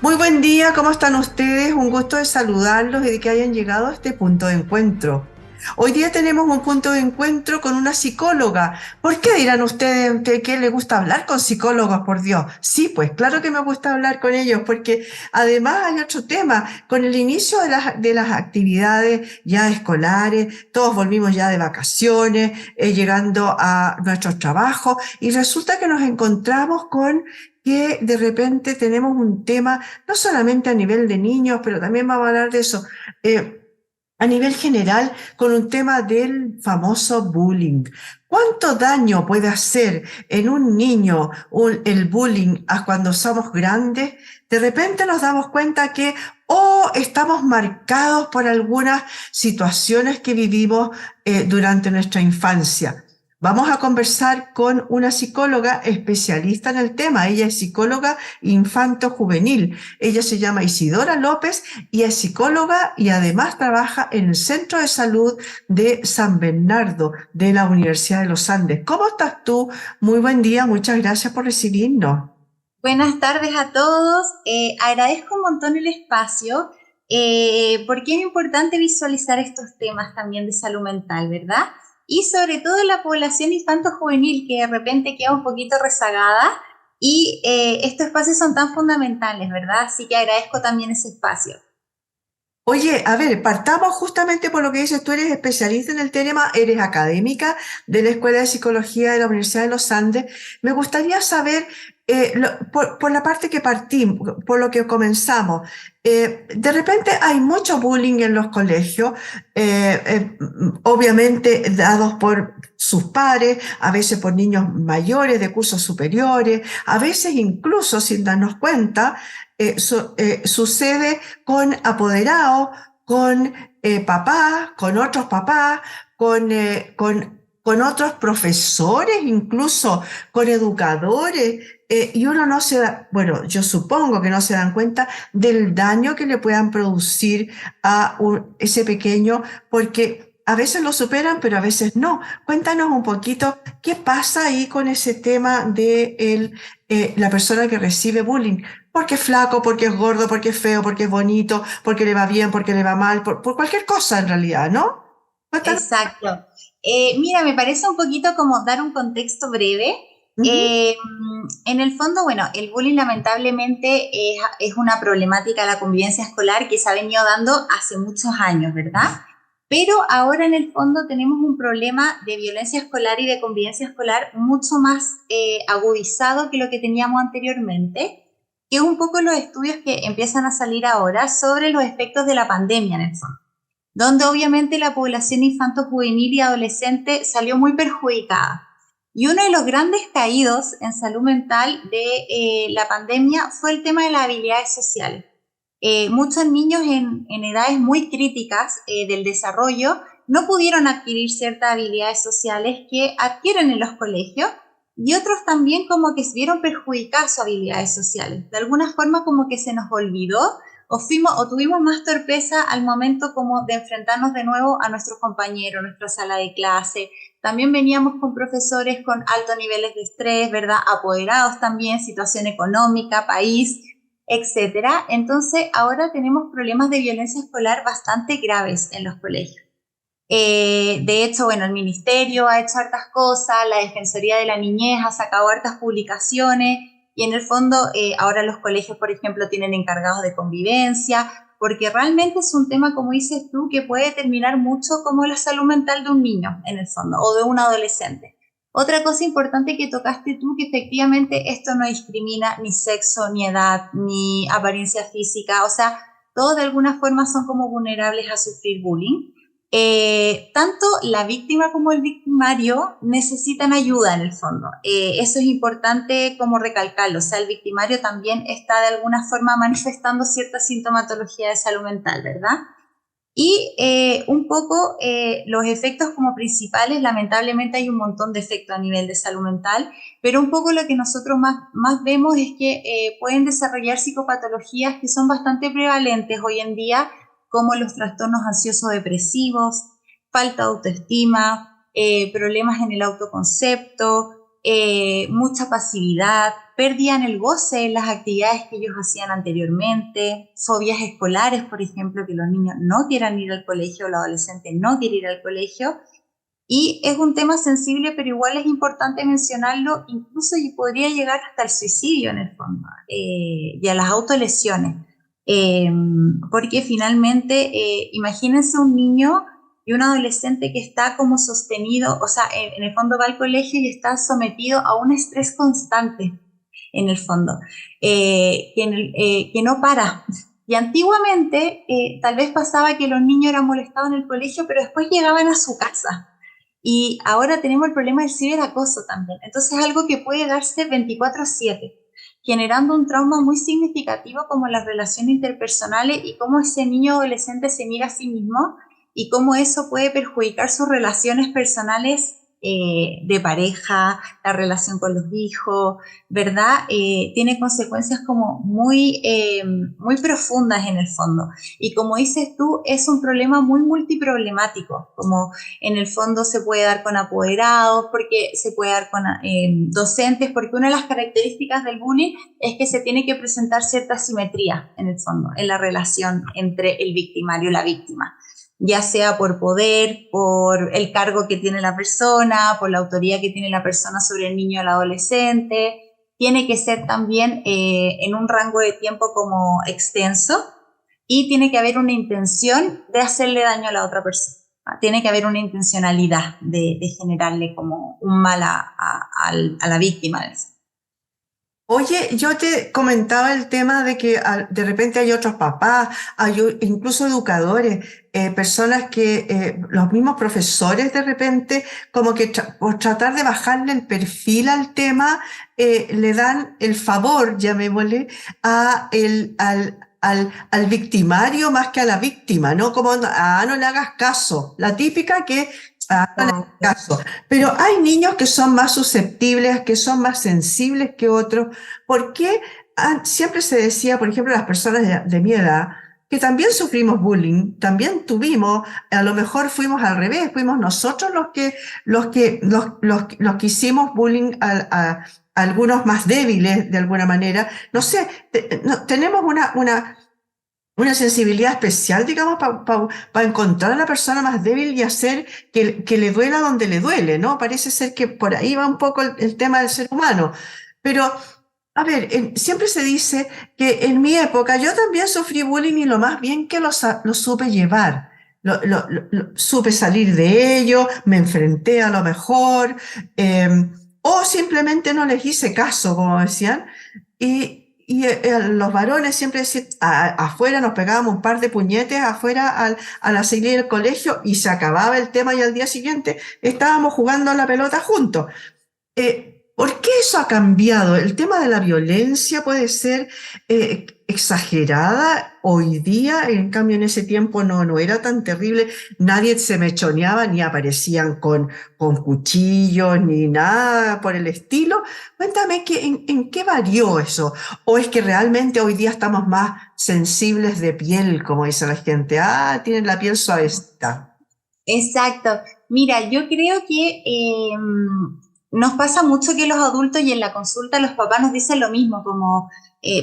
Muy buen día, ¿cómo están ustedes? Un gusto de saludarlos y de que hayan llegado a este punto de encuentro. Hoy día tenemos un punto de encuentro con una psicóloga. ¿Por qué dirán ustedes que le gusta hablar con psicólogos, por Dios? Sí, pues claro que me gusta hablar con ellos, porque además hay otro tema. Con el inicio de las actividades ya escolares, todos volvimos ya de vacaciones, llegando a nuestros trabajos, y resulta que nos encontramos con que de repente tenemos un tema, no solamente a nivel de niños, pero también vamos a hablar de eso, eh, a nivel general, con un tema del famoso bullying. ¿Cuánto daño puede hacer en un niño el bullying a cuando somos grandes? De repente nos damos cuenta que estamos marcados por algunas situaciones que vivimos durante nuestra infancia. Vamos a conversar con una psicóloga especialista en el tema. Ella es psicóloga infanto-juvenil. Ella se llama Isidora López y es psicóloga y además trabaja en el Centro de Salud de San Bernardo de la Universidad de los Andes. ¿Cómo estás tú? Muy buen día, muchas gracias por recibirnos. Buenas tardes a todos. Agradezco un montón el espacio porque es importante visualizar estos temas también de salud mental, ¿verdad? Y sobre todo en la población infanto-juvenil que de repente queda un poquito rezagada y estos espacios son tan fundamentales, ¿verdad? Así que agradezco también ese espacio. Oye, a ver, partamos justamente por lo que dices, tú eres especialista en el tema, eres académica de la Escuela de Psicología de la Universidad de los Andes. Me gustaría saber, por la parte que partimos, por lo que comenzamos, de repente hay mucho bullying en los colegios, obviamente dados por sus pares, a veces por niños mayores de cursos superiores, a veces incluso sin darnos cuenta, sucede con apoderados, con papás, con otros papás, con otros profesores, incluso con educadores, y uno no se da, bueno, yo supongo que no se dan cuenta del daño que le puedan producir a ese pequeño, porque a veces lo superan, pero a veces no. Cuéntanos un poquito qué pasa ahí con ese tema de la persona que recibe bullying. Porque es flaco, porque es gordo, porque es feo, porque es bonito, porque le va bien, porque le va mal, por cualquier cosa en realidad, ¿no? Cuéntanos. Exacto. Mira, me parece un poquito como dar un contexto breve. Ujú. En el fondo, bueno, el bullying lamentablemente es una problemática de la convivencia escolar que se ha venido dando hace muchos años, ¿verdad? Pero ahora en el fondo tenemos un problema de violencia escolar y de convivencia escolar mucho más agudizado que lo que teníamos anteriormente, que es un poco los estudios que empiezan a salir ahora sobre los efectos de la pandemia en el fondo, donde obviamente la población infanto-juvenil y adolescente salió muy perjudicada. Y uno de los grandes caídos en salud mental de la pandemia fue el tema de las habilidades sociales. Muchos niños en edades muy críticas del desarrollo no pudieron adquirir ciertas habilidades sociales que adquieren en los colegios, y otros también como que se vieron perjudicadas sus habilidades sociales. De alguna forma como que se nos olvidó o tuvimos más torpeza al momento como de enfrentarnos de nuevo a nuestros compañeros, nuestra sala de clase. También veníamos con profesores con altos niveles de estrés, ¿verdad? Apoderados también, situación económica, país, etcétera. Entonces, ahora tenemos problemas de violencia escolar bastante graves en los colegios. De hecho, bueno, el ministerio ha hecho hartas cosas, la Defensoría de la Niñez ha sacado hartas publicaciones, y en el fondo ahora los colegios, por ejemplo, tienen encargados de convivencia, porque realmente es un tema, como dices tú, que puede determinar mucho como la salud mental de un niño, en el fondo, o de un adolescente. Otra cosa importante que tocaste tú, que efectivamente esto no discrimina ni sexo, ni edad, ni apariencia física, o sea, todos de alguna forma son como vulnerables a sufrir bullying. Tanto la víctima como el victimario necesitan ayuda en el fondo. Eso es importante como recalcarlo. O sea, el victimario también está de alguna forma manifestando cierta sintomatología de salud mental, ¿verdad? Y un poco los efectos como principales, lamentablemente hay un montón de efectos a nivel de salud mental, pero un poco lo que nosotros más vemos es que pueden desarrollar psicopatologías que son bastante prevalentes hoy en día, como los trastornos ansiosos depresivos, falta de autoestima, problemas en el autoconcepto, mucha pasividad. pérdida en el goce en las actividades que ellos hacían anteriormente, fobias escolares, por ejemplo, que los niños no quieran ir al colegio, o el adolescente no quiere ir al colegio. Y es un tema sensible, pero igual es importante mencionarlo, incluso y podría llegar hasta el suicidio en el fondo, y a las autolesiones. Eh, Porque finalmente, imagínense un niño y un adolescente que está como sostenido, o sea, en el fondo va al colegio y está sometido a un estrés constante, en el fondo, que no para. Y antiguamente tal vez pasaba que los niños eran molestados en el colegio, pero después llegaban a su casa. Y ahora tenemos el problema del ciberacoso también. Entonces es algo que puede darse 24/7, generando un trauma muy significativo como las relaciones interpersonales y cómo ese niño adolescente se mira a sí mismo y cómo eso puede perjudicar sus relaciones personales, de pareja, la relación con los hijos, ¿verdad? Tiene consecuencias como muy profundas en el fondo. Y como dices tú, es un problema muy multiproblemático, como en el fondo se puede dar con apoderados, porque se puede dar con docentes, porque una de las características del bullying es que se tiene que presentar cierta simetría en el fondo, en la relación entre el victimario y la víctima, ya sea por poder, por el cargo que tiene la persona, por la autoridad que tiene la persona sobre el niño o el adolescente. Tiene que ser también en un rango de tiempo como extenso, y tiene que haber una intención de hacerle daño a la otra persona. Tiene que haber una intencionalidad de generarle como un mal a la víctima. Oye, yo te comentaba el tema de que de repente hay otros papás, hay incluso educadores, personas que, los mismos profesores de repente, como que por tratar de bajarle el perfil al tema, le dan el favor, llamémosle, al victimario más que a la víctima, ¿no? Como, no le hagas caso. La típica que, no le hagas caso. Pero hay niños que son más susceptibles, que son más sensibles que otros. ¿Por qué siempre se decía, por ejemplo, las personas de mi edad, que también sufrimos bullying, también tuvimos, a lo mejor fuimos al revés, fuimos nosotros los que hicimos bullying a algunos más débiles de alguna manera? No sé, tenemos una sensibilidad especial, digamos, para encontrar a la persona más débil y hacer que le duela donde le duele, ¿no? Parece ser que por ahí va un poco el tema del ser humano. Pero, a ver, siempre se dice que en mi época yo también sufrí bullying y lo más bien que lo supe llevar. Supe salir de ello, me enfrenté a lo mejor, eh, o simplemente no les hice caso, como decían. Los varones siempre decían, afuera nos pegábamos un par de puñetes afuera a la salida del colegio y se acababa el tema y al día siguiente estábamos jugando a la pelota juntos. ¿Por qué eso ha cambiado? El tema de la violencia puede ser exagerada hoy día, en cambio en ese tiempo no era tan terrible, nadie se mechoneaba ni aparecían con cuchillos ni nada por el estilo. Cuéntame en qué varió eso, o es que realmente hoy día estamos más sensibles de piel, como dice la gente, tienen la piel suavecita. Exacto. Mira, yo creo que nos pasa mucho que los adultos y en la consulta los papás nos dicen lo mismo, como,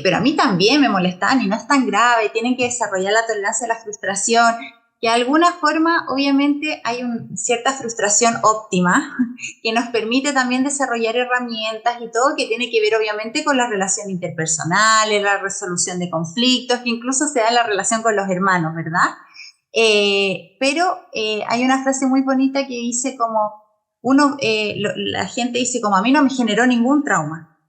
pero a mí también me molestan y no es tan grave, tienen que desarrollar la tolerancia a la frustración, que de alguna forma obviamente hay cierta frustración óptima que nos permite también desarrollar herramientas y todo que tiene que ver obviamente con las relaciones interpersonales, la resolución de conflictos, que incluso se da en la relación con los hermanos, ¿verdad? Pero hay una frase muy bonita que dice como, la gente dice como a mí no me generó ningún trauma,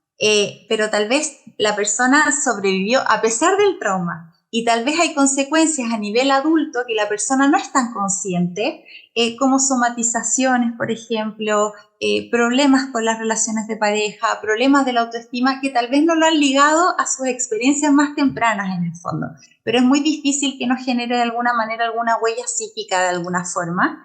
pero tal vez la persona sobrevivió a pesar del trauma y tal vez hay consecuencias a nivel adulto que la persona no es tan consciente, como somatizaciones, por ejemplo, problemas con las relaciones de pareja, problemas de la autoestima que tal vez no lo han ligado a sus experiencias más tempranas en el fondo, pero es muy difícil que nos genere de alguna manera alguna huella psíquica de alguna forma.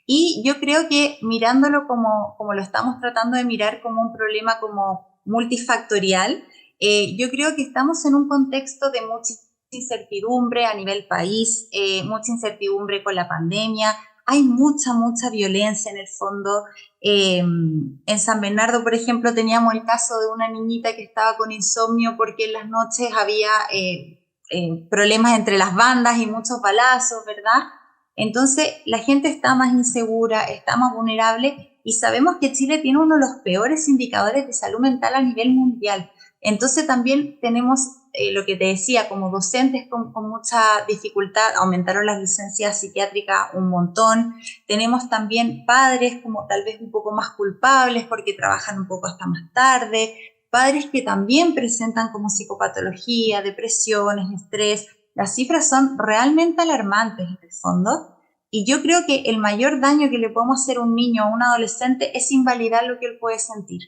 Y yo creo que mirándolo como lo estamos tratando de mirar, como un problema como multifactorial, yo creo que estamos en un contexto de mucha incertidumbre a nivel país, mucha incertidumbre con la pandemia, hay mucha violencia en el fondo. En San Bernardo, por ejemplo, teníamos el caso de una niñita que estaba con insomnio porque en las noches había problemas entre las bandas y muchos balazos, ¿verdad? Entonces la gente está más insegura, está más vulnerable y sabemos que Chile tiene uno de los peores indicadores de salud mental a nivel mundial. Entonces también tenemos lo que te decía, como docentes con mucha dificultad, aumentaron las licencias psiquiátricas un montón. Tenemos también padres como tal vez un poco más culpables porque trabajan un poco hasta más tarde, padres que también presentan como psicopatología, depresiones, estrés. Las cifras son realmente alarmantes en el fondo. Y yo creo que el mayor daño que le podemos hacer a un niño o a un adolescente es invalidar lo que él puede sentir.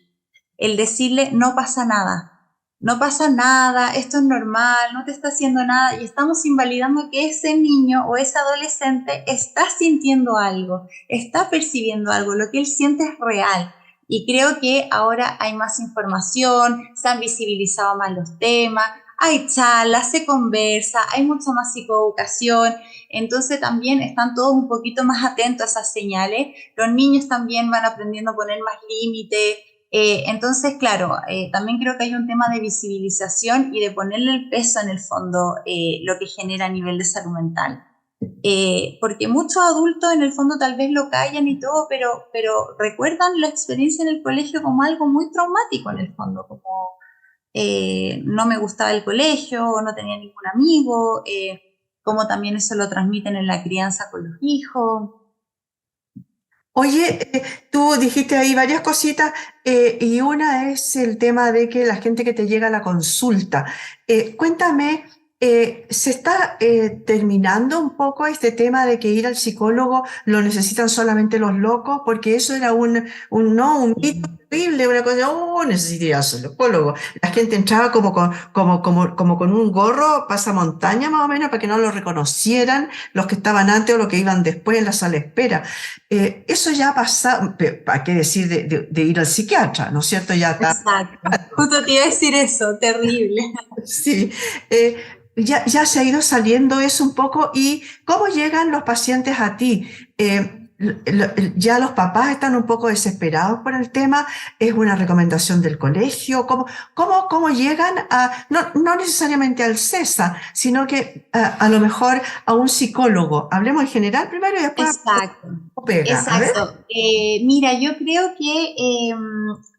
El decirle, no pasa nada, no pasa nada, esto es normal, no te está haciendo nada, y estamos invalidando que ese niño o ese adolescente está sintiendo algo, está percibiendo algo, lo que él siente es real. Y creo que ahora hay más información, se han visibilizado más los temas, hay charlas, se conversa, hay mucho más psicoeducación, entonces también están todos un poquito más atentos a esas señales, los niños también van aprendiendo a poner más límites. Entonces, claro, también creo que hay un tema de visibilización y de ponerle el peso en el fondo lo que genera a nivel de salud mental. Porque muchos adultos en el fondo tal vez lo callan y todo, pero recuerdan la experiencia en el colegio como algo muy traumático en el fondo, como no me gustaba el colegio, o no tenía ningún amigo, como también eso lo transmiten en la crianza con los hijos. Oye, tú dijiste ahí varias cositas y una es el tema de que la gente que te llega a la consulta. Cuéntame, ¿se está terminando un poco este tema de que ir al psicólogo lo necesitan solamente los locos? Porque eso era no, un mito terrible, una cosa, oh, necesito ir al psicólogo. La gente entraba como con un gorro pasamontaña más o menos para que no lo reconocieran los que estaban antes o los que iban después en la sala de espera. Eso ya ha pasado, ¿para qué decir de ir al psiquiatra? ¿No es cierto? Ya está. Exacto. Justo te iba a decir eso, terrible. Sí, ya se ha ido saliendo eso un poco. ¿Y cómo llegan los pacientes a ti? Ya los papás están un poco desesperados por el tema. ¿Es una recomendación del colegio? ¿Cómo llegan no necesariamente al CESA, sino que a lo mejor a un psicólogo? Hablemos en general primero y después Exacto, pega. A ver. exacto. Mira, yo creo que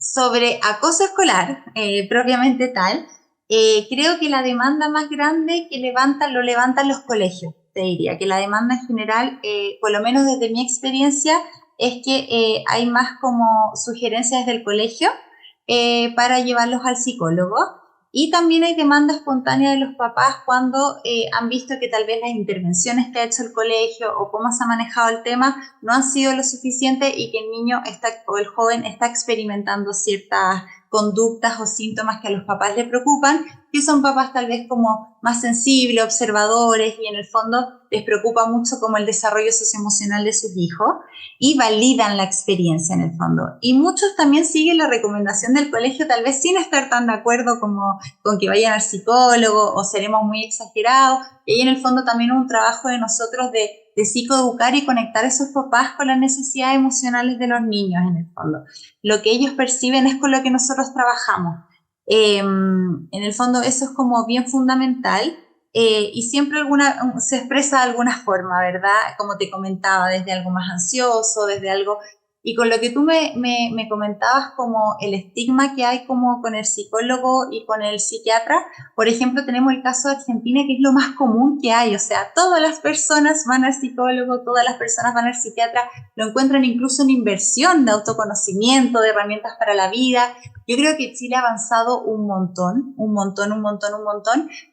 sobre acoso escolar, propiamente tal, creo que la demanda más grande que lo levantan los colegios, te diría, que la demanda en general, por lo menos desde mi experiencia, es que hay más como sugerencias del colegio para llevarlos al psicólogo. Y también hay demanda espontánea de los papás cuando han visto que tal vez las intervenciones que ha hecho el colegio o cómo se ha manejado el tema no han sido lo suficiente y que el niño o el joven está experimentando ciertas conductas o síntomas que a los papás le preocupan, que son papás tal vez como más sensibles, observadores y en el fondo les preocupa mucho como el desarrollo socioemocional de sus hijos y validan la experiencia en el fondo. Y muchos también siguen la recomendación del colegio tal vez sin estar tan de acuerdo como con que vayan al psicólogo o seremos muy exagerados. Y ahí en el fondo también un trabajo de nosotros de psicoeducar y conectar a esos papás con las necesidades emocionales de los niños en el fondo. Lo que ellos perciben es con lo que nosotros trabajamos. En el fondo eso es como bien fundamental y siempre se expresa de alguna forma, ¿verdad? Como te comentaba, desde algo más ansioso, desde algo. Y con lo que tú me comentabas como el estigma que hay como con el psicólogo y con el psiquiatra, por ejemplo, tenemos el caso de Argentina que es lo más común que hay, o sea, todas las personas van al psicólogo, todas las personas van al psiquiatra, lo encuentran incluso en inversión de autoconocimiento, de herramientas para la vida. Yo creo que Chile ha avanzado un montón,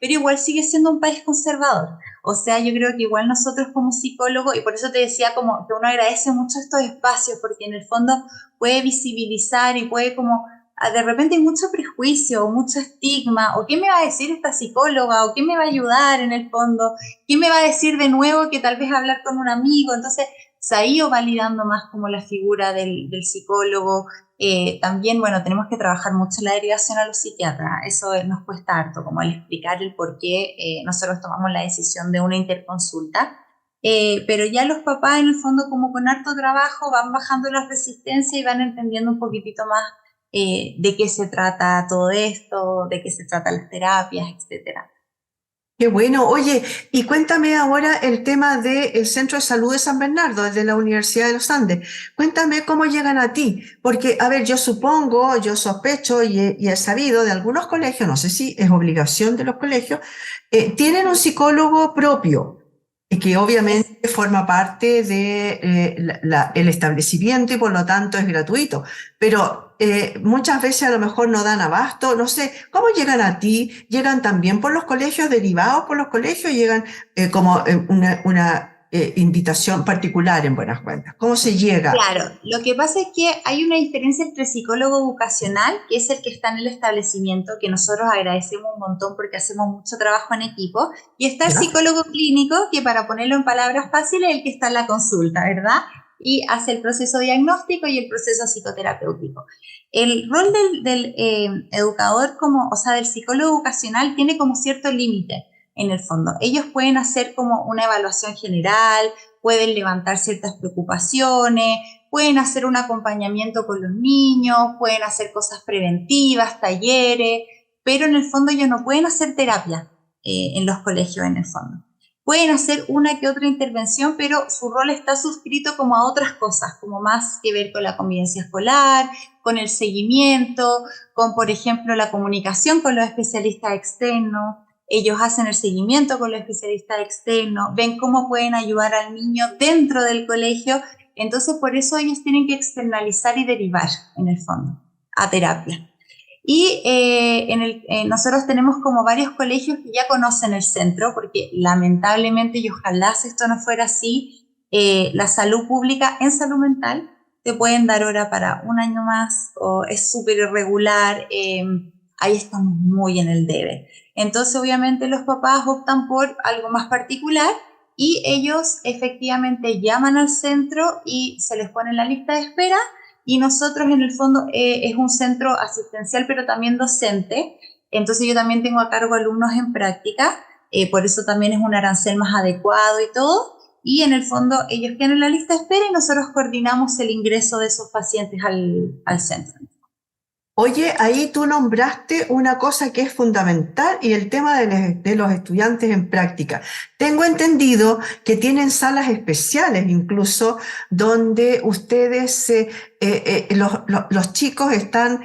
pero igual sigue siendo un país conservador. O sea, yo creo que igual nosotros como psicólogos, y por eso te decía como que uno agradece mucho estos espacios, porque en el fondo puede visibilizar y puede como, de repente hay mucho prejuicio, o mucho estigma, o qué me va a decir esta psicóloga, o qué me va a ayudar en el fondo, qué me va a decir de nuevo que tal vez hablar con un amigo. Entonces se ha ido validando más como la figura del psicólogo. También, bueno, tenemos que trabajar mucho la derivación a los psiquiatras, eso nos cuesta harto, como el explicar el por qué nosotros tomamos la decisión de una interconsulta. pero ya los papás en el fondo como con harto trabajo van bajando la resistencia y van entendiendo un poquitito más de qué se trata todo esto, de qué se tratan las terapias, etcétera. Qué bueno. Oye, y cuéntame ahora el tema del Centro de Salud de San Bernardo, desde la Universidad de los Andes. Cuéntame cómo llegan a ti, porque, a ver, yo supongo, yo sospecho y he sabido de algunos colegios, no sé si es obligación de los colegios, tienen un psicólogo propio, que Es obviamente forma parte de el establecimiento y por lo tanto es gratuito, pero muchas veces a lo mejor no dan abasto, no sé, ¿cómo llegan a ti? ¿Llegan también por los colegios, derivados por los colegios? ¿Llegan como una invitación particular en Buenas Cuentas? ¿Cómo se llega? Claro, lo que pasa es que hay una diferencia entre psicólogo vocacional, que es el que está en el establecimiento, que nosotros agradecemos un montón porque hacemos mucho trabajo en equipo, y está el ¿Ya? psicólogo clínico, que para ponerlo en palabras fáciles es el que está en la consulta, ¿verdad? Y hace el proceso diagnóstico y el proceso psicoterapéutico. El rol del educador, como, o sea, del psicólogo vocacional, tiene como cierto límite en el fondo. Ellos pueden hacer como una evaluación general, pueden levantar ciertas preocupaciones, pueden hacer un acompañamiento con los niños, pueden hacer cosas preventivas, talleres, pero en el fondo ellos no pueden hacer terapia en los colegios en el fondo. Pueden hacer una que otra intervención, pero su rol está suscrito como a otras cosas, como más que ver con la convivencia escolar, con el seguimiento, con, por ejemplo, la comunicación con los especialistas externos. Ellos hacen el seguimiento con los especialistas externos, ven cómo pueden ayudar al niño dentro del colegio. Entonces, por eso ellos tienen que externalizar y derivar, en el fondo, a terapia. Y nosotros tenemos como varios colegios que ya conocen el centro, porque lamentablemente, y ojalá si esto no fuera así, la salud pública en salud mental te pueden dar hora para un año más o es súper irregular. Ahí estamos muy en el debe. Entonces, obviamente, los papás optan por algo más particular y ellos efectivamente llaman al centro y se les pone en la lista de espera y nosotros en el fondo es un centro asistencial pero también docente, entonces yo también tengo a cargo alumnos en práctica, por eso también es un arancel más adecuado y todo, y en el fondo ellos quedan en la lista de espera y nosotros coordinamos el ingreso de esos pacientes al centro. Oye, ahí tú nombraste una cosa que es fundamental y el tema de los estudiantes en práctica. Tengo entendido que tienen salas especiales incluso donde ustedes, los chicos están,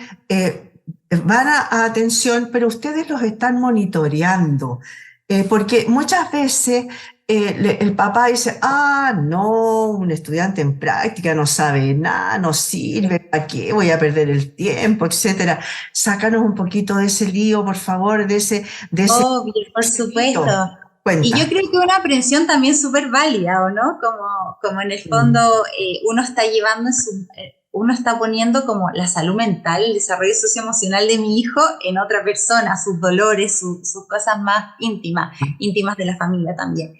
van a atención, pero ustedes los están monitoreando. Porque muchas veces el papá dice, ah, no, un estudiante en práctica no sabe nada, no sirve, ¿para qué voy a perder el tiempo, etcétera? Sácanos un poquito de ese lío, por favor, Obvio, por de ese supuesto. mito. Y yo Cuenta. creo que una aprensión también súper válida, ¿o no? Como en el fondo Mm. uno está llevando uno está poniendo como la salud mental, el desarrollo socioemocional de mi hijo en otra persona, sus dolores, sus cosas más íntimas, íntimas de la familia también.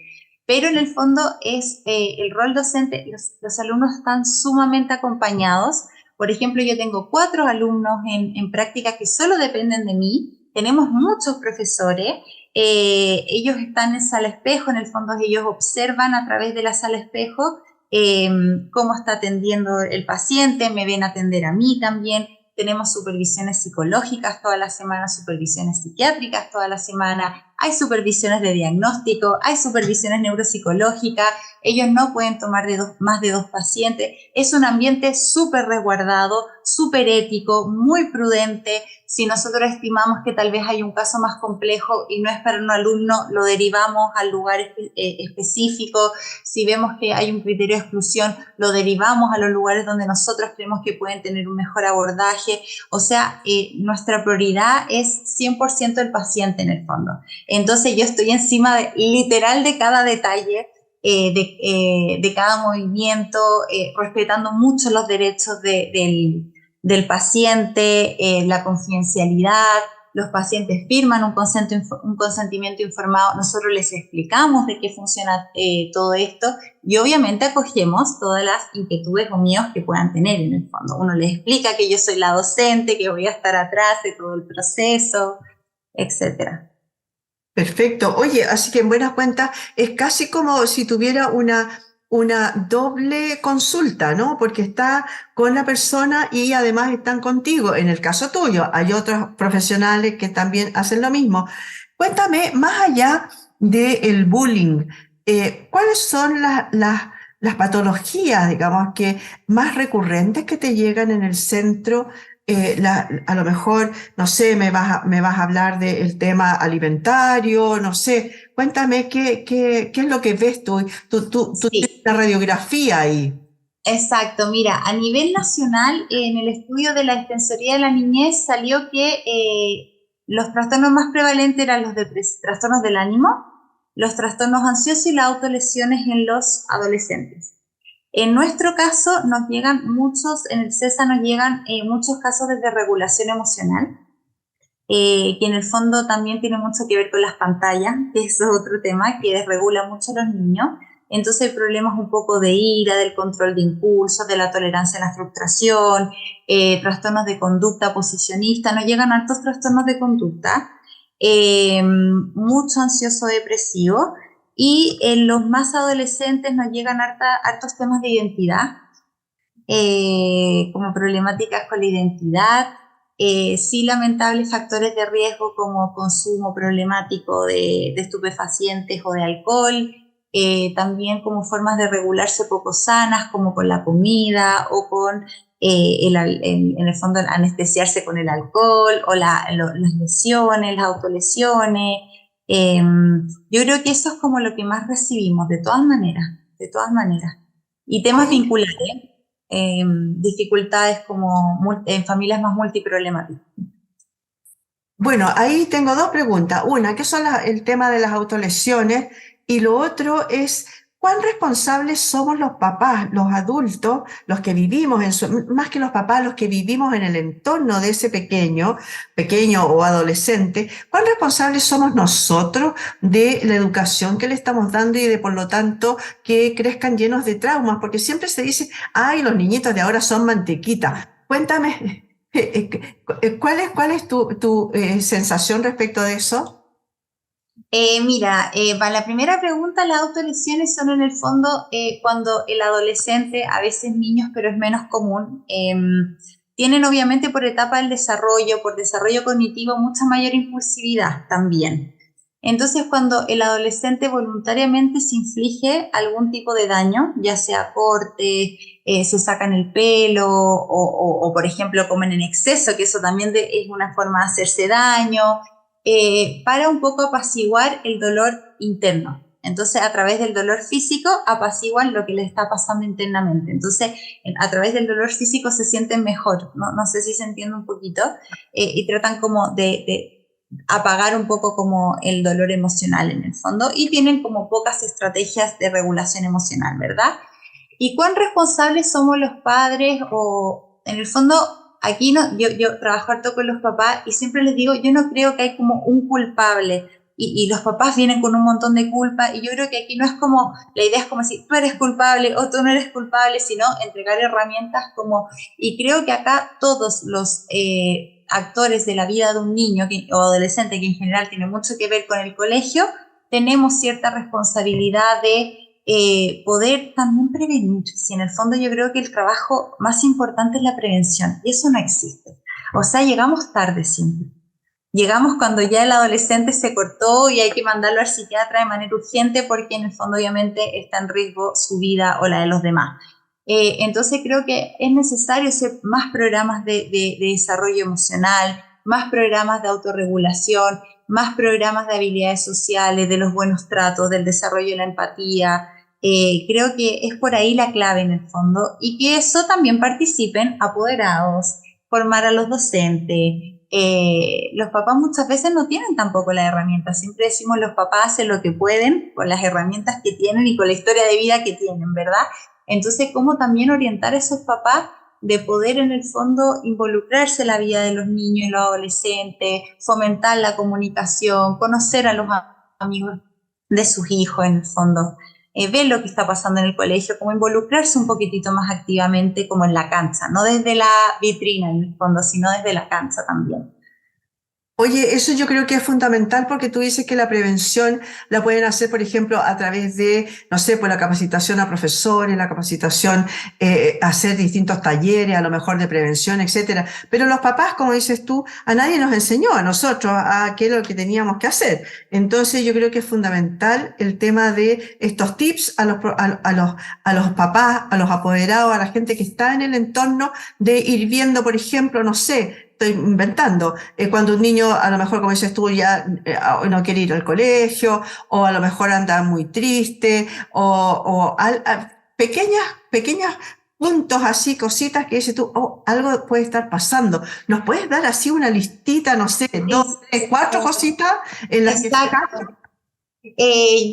Pero en el fondo es el rol docente, los alumnos están sumamente acompañados. Por ejemplo, yo tengo 4 alumnos en práctica que solo dependen de mí, tenemos muchos profesores, ellos están en sala espejo, en el fondo ellos observan a través de la sala espejo eh, cómo está atendiendo el paciente, me ven atender a mí también, tenemos supervisiones psicológicas toda la semana, supervisiones psiquiátricas toda la semana, hay supervisiones de diagnóstico, hay supervisiones neuropsicológicas, ellos no pueden tomar más de 2 pacientes, es un ambiente súper resguardado, súper ético, muy prudente. Si nosotros estimamos que tal vez hay un caso más complejo y no es para un alumno, lo derivamos al lugar específico. Si vemos que hay un criterio de exclusión, lo derivamos a los lugares donde nosotros creemos que pueden tener un mejor abordaje. O sea, nuestra prioridad es 100% el paciente en el fondo. Entonces yo estoy encima literal de cada detalle, de cada movimiento, respetando mucho los derechos del paciente, la confidencialidad. Los pacientes firman un consentimiento informado, nosotros les explicamos de qué funciona todo esto y obviamente acogemos todas las inquietudes o miedos que puedan tener en el fondo. Uno les explica que yo soy la docente, que voy a estar atrás de todo el proceso, etcétera. Perfecto. Oye, así que en buenas cuentas es casi como si tuviera una doble consulta, ¿no? Porque está con la persona y además están contigo. En el caso tuyo, hay otros profesionales que también hacen lo mismo. Cuéntame, más allá del bullying, ¿cuáles son las patologías, digamos, que más recurrentes que te llegan en el centro? A lo mejor no sé, me vas a hablar del tema alimentario, no sé, cuéntame qué es lo que ves tú. Tú tienes Sí, una radiografía ahí. exacto. Mira, a nivel nacional, en el estudio de la Defensoría de la Niñez salió que los trastornos más prevalentes eran los trastornos del ánimo, los trastornos ansiosos y las autolesiones en los adolescentes. En nuestro caso, nos llegan muchos, en el CESA nos llegan muchos casos de desregulación emocional, que en el fondo también tiene mucho que ver con las pantallas, que eso es otro tema que desregula mucho a los niños. Entonces hay problemas un poco de ira, del control de impulsos, de la tolerancia a la frustración, trastornos de conducta posicionista, nos llegan altos trastornos de conducta, mucho ansioso depresivo, y en los más adolescentes nos llegan hartos temas de identidad, como problemáticas con la identidad, sí lamentables factores de riesgo como consumo problemático de estupefacientes o de alcohol, también como formas de regularse poco sanas, como con la comida o con, en el fondo, anestesiarse con el alcohol o las lesiones, las autolesiones. Eh, yo creo que eso es como lo que más recibimos, de todas maneras, de todas maneras. Y temas Oye, vinculares, dificultades como en familias más multiproblemáticas. bueno, ahí tengo dos preguntas. Una, ¿qué son el tema de las autolesiones? Y lo otro es, ¿cuán responsables somos los papás, los adultos, los que vivimos más que los papás, los que vivimos en el entorno de ese pequeño o adolescente? ¿Cuán responsables somos nosotros de la educación que le estamos dando y de, por lo tanto, que crezcan llenos de traumas? Porque siempre se dice, ay, los niñitos de ahora son mantequita. Cuéntame. ¿Cuál es tu sensación respecto de eso? Mira, para la primera pregunta, las autolesiones son en el fondo cuando el adolescente, a veces niños, pero es menos común, tienen obviamente por etapa del desarrollo, por desarrollo cognitivo, mucha mayor impulsividad también. Entonces, cuando el adolescente voluntariamente se inflige algún tipo de daño, ya sea corte, se sacan el pelo o, por ejemplo, comen en exceso, que eso también es una forma de hacerse daño, para un poco apaciguar el dolor interno. Entonces, a través del dolor físico, apaciguan lo que les está pasando internamente. Entonces, a través del dolor físico se sienten mejor. No sé si se entiende un poquito. Y tratan como de apagar un poco como el dolor emocional en el fondo. Y tienen como pocas estrategias de regulación emocional, ¿verdad? ¿Y cuán responsables somos los padres? O en el fondo, aquí no, yo trabajo harto con los papás y siempre les digo, yo no creo que hay como un culpable. Y los papás vienen con un montón de culpa y yo creo que aquí no es como, la idea es como si tú eres culpable o tú no eres culpable, sino entregar herramientas como, y creo que acá todos los actores de la vida de un niño o adolescente, que en general tiene mucho que ver con el colegio, tenemos cierta responsabilidad de poder también prevenir. Si en el fondo yo creo que el trabajo más importante es la prevención, y eso no existe. O sea, llegamos tarde siempre. Llegamos cuando ya el adolescente se cortó y hay que mandarlo al psiquiatra de manera urgente porque en el fondo obviamente está en riesgo su vida o la de los demás. Entonces creo que es necesario hacer más programas de desarrollo emocional, más programas de autorregulación, más programas de habilidades sociales, de los buenos tratos, del desarrollo de la empatía. Creo que es por ahí la clave en el fondo y que eso también participen apoderados, formar a los docentes. Los papás muchas veces no tienen tampoco las herramientas. Siempre decimos los papás hacen lo que pueden con las herramientas que tienen y con la historia de vida que tienen, ¿verdad? Entonces, ¿cómo también orientar a esos papás de poder en el fondo involucrarse en la vida de los niños y los adolescentes, fomentar la comunicación, conocer a los amigos de sus hijos en el fondo, ver lo que está pasando en el colegio, como involucrarse un poquitito más activamente como en la cancha, no desde la vitrina en el fondo, sino desde la cancha también. Oye, eso yo creo que es fundamental porque tú dices que la prevención la pueden hacer, por ejemplo, a través de, no sé, pues la capacitación a profesores, la capacitación, hacer distintos talleres, a lo mejor de prevención, etcétera. Pero los papás, como dices tú, a nadie nos enseñó, a nosotros, a qué es lo que teníamos que hacer. Entonces yo creo que es fundamental el tema de estos tips a los papás, a los apoderados, a la gente que está en el entorno, de ir viendo, por ejemplo, no sé, estoy inventando, cuando un niño, a lo mejor, como dices tú, ya no quiere ir al colegio, o a lo mejor anda muy triste, pequeñas puntos así, cositas que dices tú, oh, algo puede estar pasando. ¿Nos puedes dar así una listita, no sé, dos, Es, tres, cuatro cositas en las que fijar? exacto.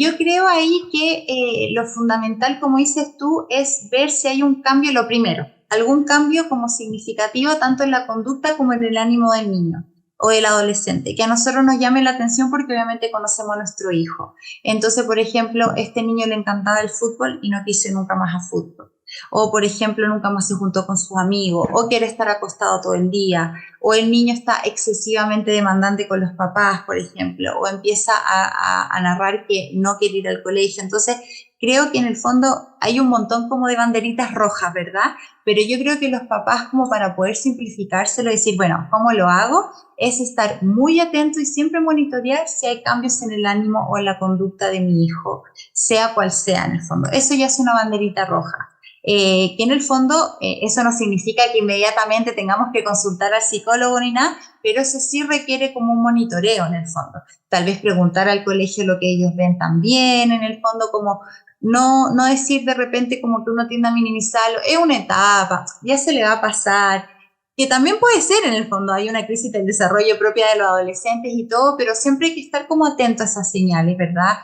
Yo creo ahí que lo fundamental, como dices tú, es ver si hay un cambio, lo primero, algún cambio como significativo tanto en la conducta como en el ánimo del niño o del adolescente, que a nosotros nos llame la atención porque obviamente conocemos a nuestro hijo. Entonces, por ejemplo, este niño le encantaba el fútbol y no quiso ir nunca más a fútbol. O, por ejemplo, nunca más se juntó con sus amigos, o quiere estar acostado todo el día, o el niño está excesivamente demandante con los papás, por ejemplo, o empieza a narrar que no quiere ir al colegio. Entonces, creo que en el fondo hay un montón como de banderitas rojas, ¿verdad? Pero yo creo que los papás, como para poder simplificárselo y decir, bueno, ¿cómo lo hago? Es estar muy atento y siempre monitorear si hay cambios en el ánimo o en la conducta de mi hijo, sea cual sea en el fondo. Eso ya es una banderita roja. Que en el fondo eso no significa que inmediatamente tengamos que consultar al psicólogo ni nada, pero eso sí requiere como un monitoreo en el fondo. Tal vez preguntar al colegio lo que ellos ven también, en el fondo como no decir de repente como que uno tiende a minimizarlo, es una etapa, ya se le va a pasar, que también puede ser en el fondo, hay una crisis del desarrollo propia de los adolescentes y todo, pero siempre hay que estar como atento a esas señales, ¿verdad?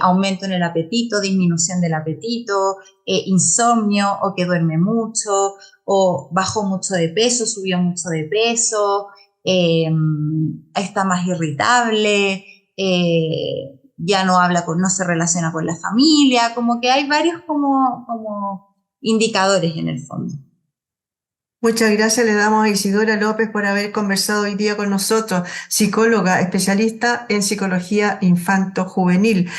Aumento en el apetito, disminución del apetito, insomnio o que duerme mucho, o bajó mucho de peso, subió mucho de peso, eh, está más irritable, ya no habla con, no se relaciona con la familia, como que hay varios como indicadores en el fondo. Muchas gracias le damos a Isidora López por haber conversado hoy día con nosotros, psicóloga, especialista en psicología infanto-juvenil,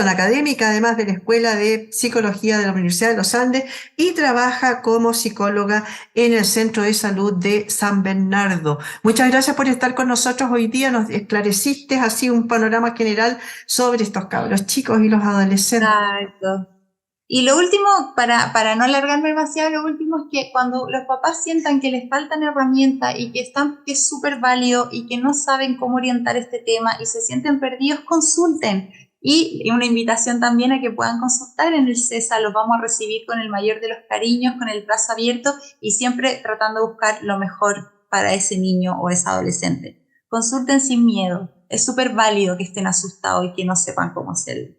académica además de la Escuela de Psicología de la Universidad de los Andes y trabaja como psicóloga en el Centro de Salud de San Bernardo. Muchas gracias por estar con nosotros hoy día, nos esclareciste así un panorama general sobre estos cabros chicos y los adolescentes. Exacto. Y lo último, para no alargarme demasiado, lo último es que cuando los papás sientan que les faltan herramientas y que es súper válido y que no saben cómo orientar este tema y se sienten perdidos, consulten. Y una invitación también a que puedan consultar en el CESA, los vamos a recibir con el mayor de los cariños, con el brazo abierto y siempre tratando de buscar lo mejor para ese niño o ese adolescente. Consulten sin miedo, es súper válido que estén asustados y que no sepan cómo hacerlo.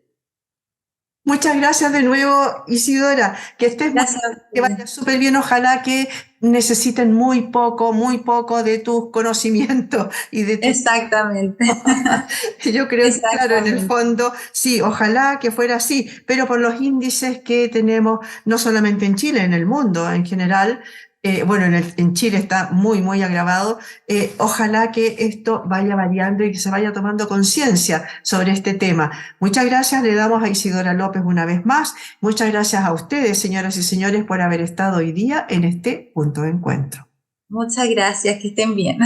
Muchas gracias de nuevo, Isidora. Que estés muy Gracias a bien, que ustedes. vaya súper bien. Ojalá que necesiten muy poco de tus conocimientos y de tus... Exactamente, Yo creo que, claro, en el exactamente. fondo, sí, ojalá que fuera así, pero por los índices que tenemos, no solamente en Chile, en el mundo en general, bueno, en Chile está muy agravado, ojalá que esto vaya variando y que se vaya tomando conciencia sobre este tema. Muchas gracias, le damos a Isidora López una vez más. Muchas gracias a ustedes, señoras y señores, por haber estado hoy día en este punto de encuentro. Muchas gracias, que estén bien.